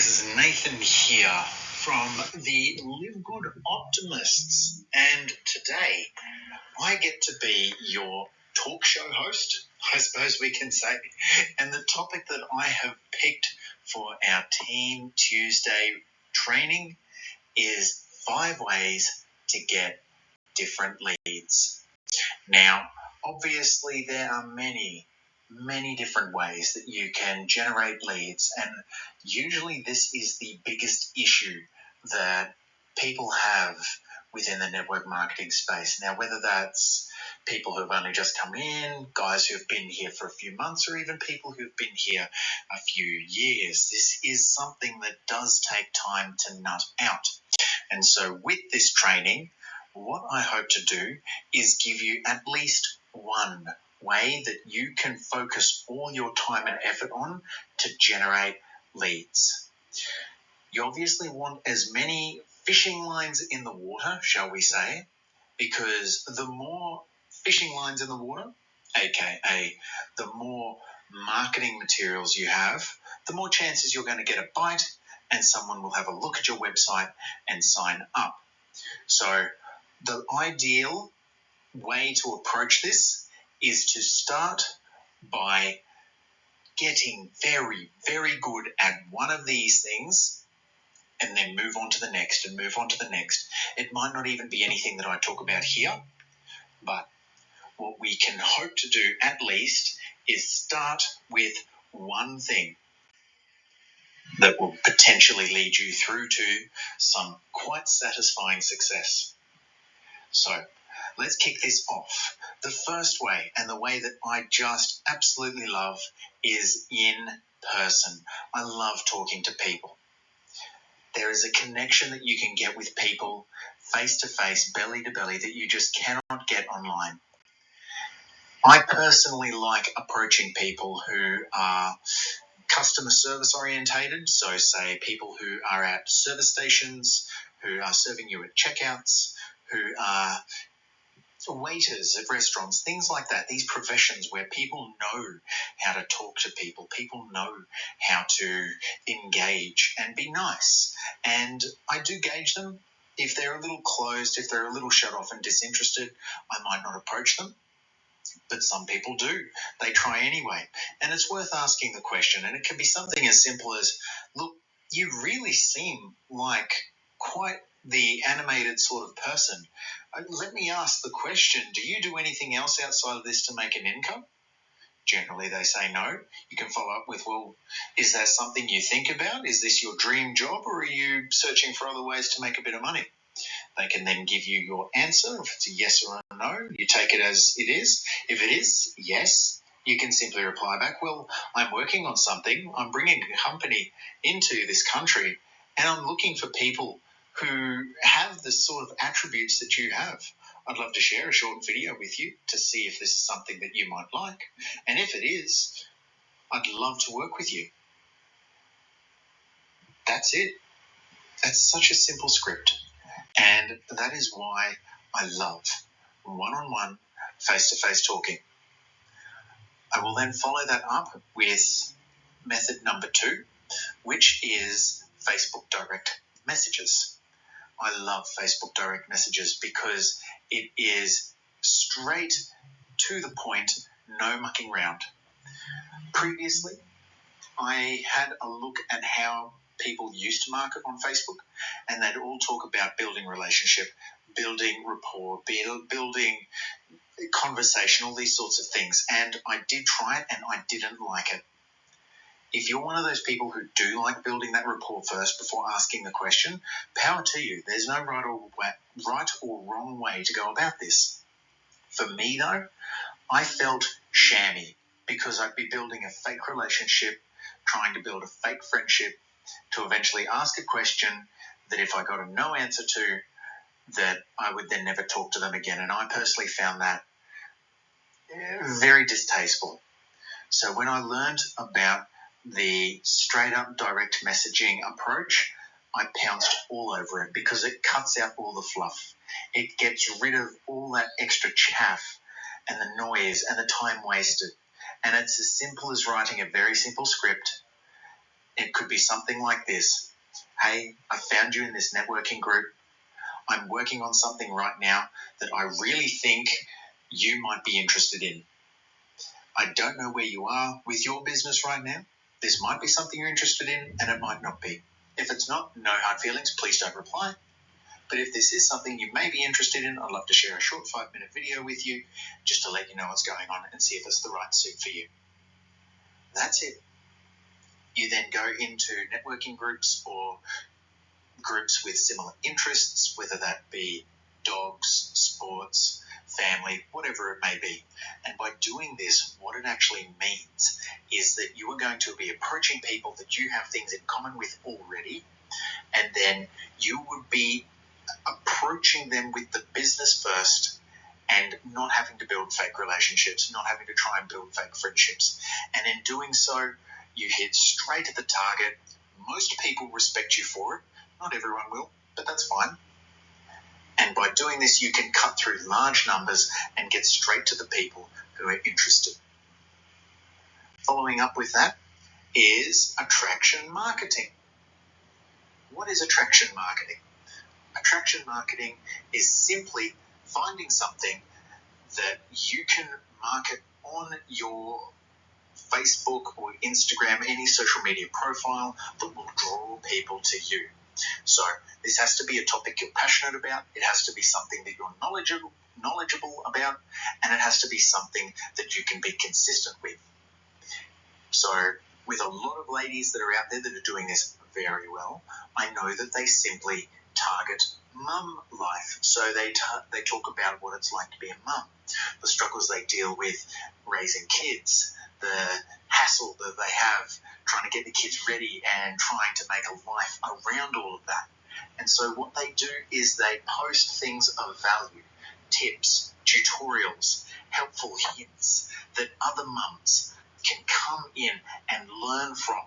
This is Nathan here from the LiveGood Optimists, and today I get to be your talk show host, I suppose we can say, and the topic that I have picked for our Team Tuesday training is 5 ways to get different leads. Now, obviously there are many different ways that you can generate leads, and usually this is the biggest issue that people have within the network marketing space. Now, whether that's people who have only just come in, guys who have been here for a few months, or even people who've been here a few years, this is something that does take time to nut out. And so with this training, what I hope to do is give you at least one way that you can focus all your time and effort on to generate leads. You obviously want as many fishing lines in the water, shall we say, because the more fishing lines in the water, aka the more marketing materials you have, the more chances you're going to get a bite and someone will have a look at your website and sign up. So the ideal way to approach this is to start by getting very, very good at one of these things and then move on to the next and move on to the next. It might not even be anything that I talk about here, but what we can hope to do at least is start with one thing that will potentially lead you through to some quite satisfying success. So let's kick this off. The first way, and the way that I just absolutely love, is in person. I love talking to people. There is a connection that you can get with people face to face, belly to belly, that you just cannot get online. I personally like approaching people who are customer service orientated, so say people who are at service stations, who are serving you at checkouts, who are waiters at restaurants, things like that. These professions where people know how to talk to people, people know how to engage and be nice. And I do gauge them. If they're a little closed, if they're a little shut off and disinterested, I might not approach them. But some people do. They try anyway. And it's worth asking the question. And it can be something as simple as, look, you really seem like quite the animated sort of person. Let me ask the question, do you do anything else outside of this to make an income? Generally, they say no. You can follow up with, well, is that something you think about? Is this your dream job, or are you searching for other ways to make a bit of money? They can then give you your answer. If it's a yes or a no, you take it as it is. If it is yes, you can simply reply back, well, I'm working on something. I'm bringing a company into this country, and I'm looking for people who have the sort of attributes that you have. I'd love to share a short video with you to see if this is something that you might like. And if it is, I'd love to work with you. That's it. That's such a simple script. And that is why I love one-on-one, face-to-face talking. I will then follow that up with method number 2, which is Facebook direct messages. I love Facebook direct messages because it is straight to the point, no mucking around. Previously, I had a look at how people used to market on Facebook, and they'd all talk about building relationship, building rapport, building conversation, all these sorts of things. And I did try it, and I didn't like it. If you're one of those people who do like building that rapport first before asking the question, power to you. There's no right or wrong way to go about this. For me, though, I felt shammy because I'd be building a fake relationship, trying to build a fake friendship to eventually ask a question that if I got a no answer to, that I would then never talk to them again. And I personally found that very distasteful. So when I learned about the straight up direct messaging approach, I pounced all over it because it cuts out all the fluff. It gets rid of all that extra chaff and the noise and the time wasted. And it's as simple as writing a very simple script It could be something like this. Hey, I found you in this networking group. I'm working on something right now that I really think you might be interested in. I don't know where you are with your business right now. This might be something you're interested in, and it might not be. If it's not, no hard feelings, please don't reply. But if this is something you may be interested in, I'd love to share a short 5-minute video with you just to let you know what's going on and see if it's the right suit for you. That's it. You then go into networking groups or groups with similar interests, whether that be dogs, sports, family, whatever it may be. And by doing this, what it actually means is that you are going to be approaching people that you have things in common with already, and then you would be approaching them with the business first and not having to build fake relationships, not having to try and build fake friendships. And in doing so, you hit straight at the target. Most people respect you for it. Not everyone will, but that's fine. And by doing this, you can cut through large numbers and get straight to the people who are interested. Following up with that is attraction marketing. What is attraction marketing? Attraction marketing is simply finding something that you can market on your Facebook or Instagram, any social media profile that will draw people to you. So this has to be a topic you're passionate about. It has to be something that you're knowledgeable about, and it has to be something that you can be consistent with. So with a lot of ladies that are out there that are doing this very well, I know that they simply target mum life. So they talk about what it's like to be a mum, the struggles they deal with raising kids, the hassle that they have trying to get the kids ready and trying to make a life around all of that. And so what they do is they post things of value, tips, tutorials, helpful hints that other mums can come in and learn from.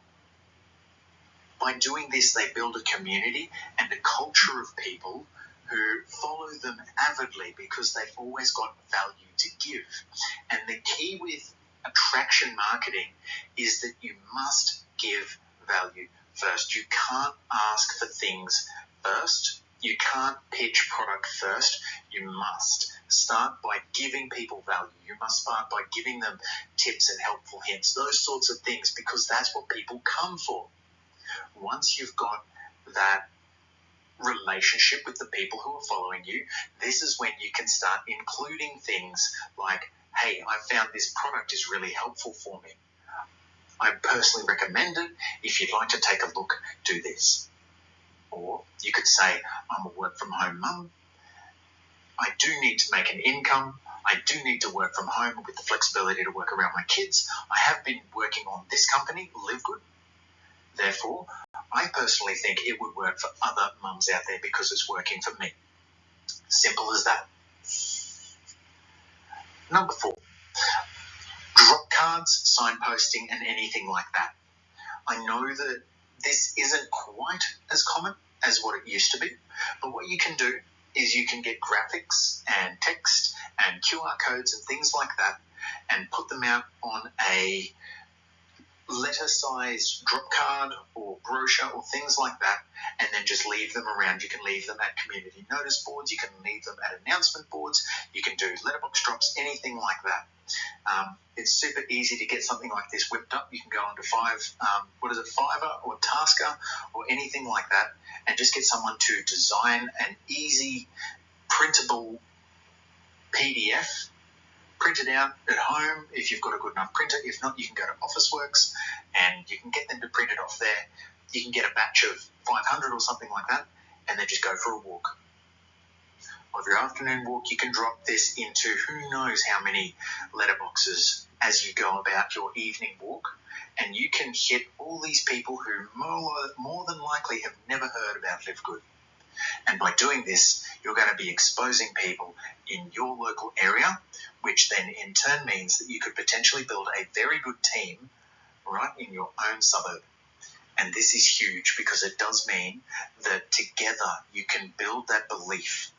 By doing this, they build a community and a culture of people who follow them avidly because they've always got value to give. And the key with attraction marketing is that you must give value first. You can't ask for things first. You can't pitch product first. You must start by giving people value. You must start by giving them tips and helpful hints, those sorts of things, because that's what people come for. Once you've got that relationship with the people who are following you, this is when you can start including things like, hey, I found this product is really helpful for me. I personally recommend it. If you'd like to take a look, do this. Or you could say, I'm a work-from-home mum. I do need to make an income. I do need to work from home with the flexibility to work around my kids. I have been working on this company, LiveGood. Therefore, I personally think it would work for other mums out there because it's working for me. Simple as that. Number 4, drop cards, signposting, and anything like that. I know that this isn't quite as common as what it used to be, but what you can do is you can get graphics and text and QR codes and things like that and put them out on a letter-sized drop card or brochure or things like that, and then just leave them around. You can leave them at community notice boards. You can leave them at announcement boards. You can do letterbox drops, anything like that. It's super easy to get something like this whipped up. You can go onto Fiverr or Tasker or anything like that, and just get someone to design an easy printable PDF. Print it out at home if you've got a good enough printer. If not, you can go to Officeworks and you can get them to print it off there. You can get a batch of 500 or something like that, and then just go for a walk. Of your afternoon walk, you can drop this into who knows how many letterboxes as you go about your evening walk, and you can hit all these people who more than likely have never heard about LiveGood. And by doing this, you're going to be exposing people in your local area, which then in turn means that you could potentially build a very good team right in your own suburb. And this is huge because it does mean that together you can build that belief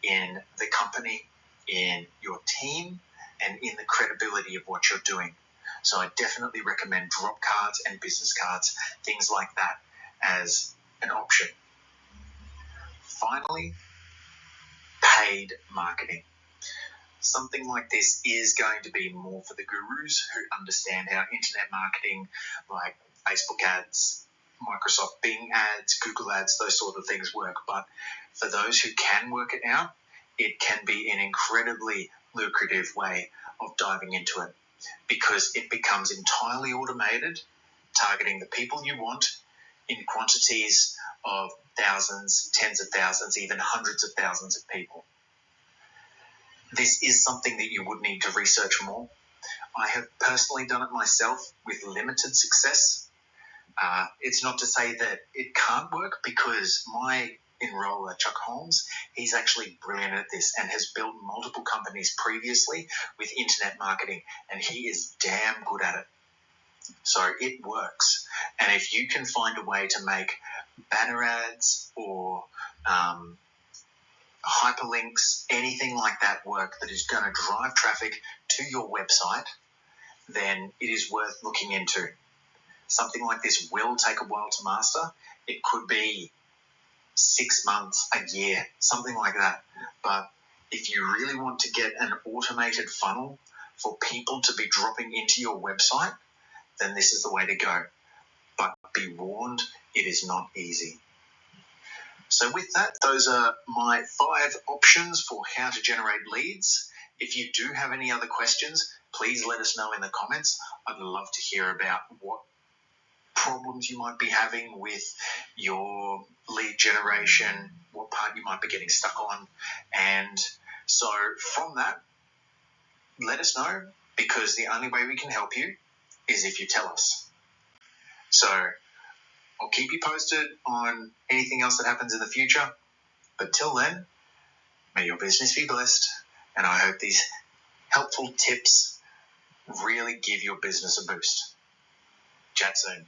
in the company, in your team, and in the credibility of what you're doing. So I definitely recommend drop cards and business cards, things like that, as an option. Finally, paid marketing. Something like this is going to be more for the gurus who understand how internet marketing, like Facebook ads, Microsoft Bing ads, Google ads, those sort of things work. But for those who can work it out, it can be an incredibly lucrative way of diving into it, because it becomes entirely automated, targeting the people you want in quantities of thousands, tens of thousands, even hundreds of thousands of people. This is something that you would need to research more. I have personally done it myself with limited success. It's not to say that it can't work, because my enroller, Chuck Holmes, he's actually brilliant at this and has built multiple companies previously with internet marketing, and he is damn good at it. So it works. And if you can find a way to make banner ads or hyperlinks, anything like that work that is going to drive traffic to your website, then it is worth looking into. Something like this will take a while to master. It could be 6 months, a year, something like that. But if you really want to get an automated funnel for people to be dropping into your website, then this is the way to go. But be warned, it is not easy. So with that, those are my 5 options for how to generate leads. If you do have any other questions, please let us know in the comments. I'd love to hear about what problems you might be having with your lead generation, what part you might be getting stuck on. And so from that, let us know, because the only way we can help you is if you tell us. So I'll keep you posted on anything else that happens in the future. But till then, may your business be blessed. And I hope these helpful tips really give your business a boost. Chat soon.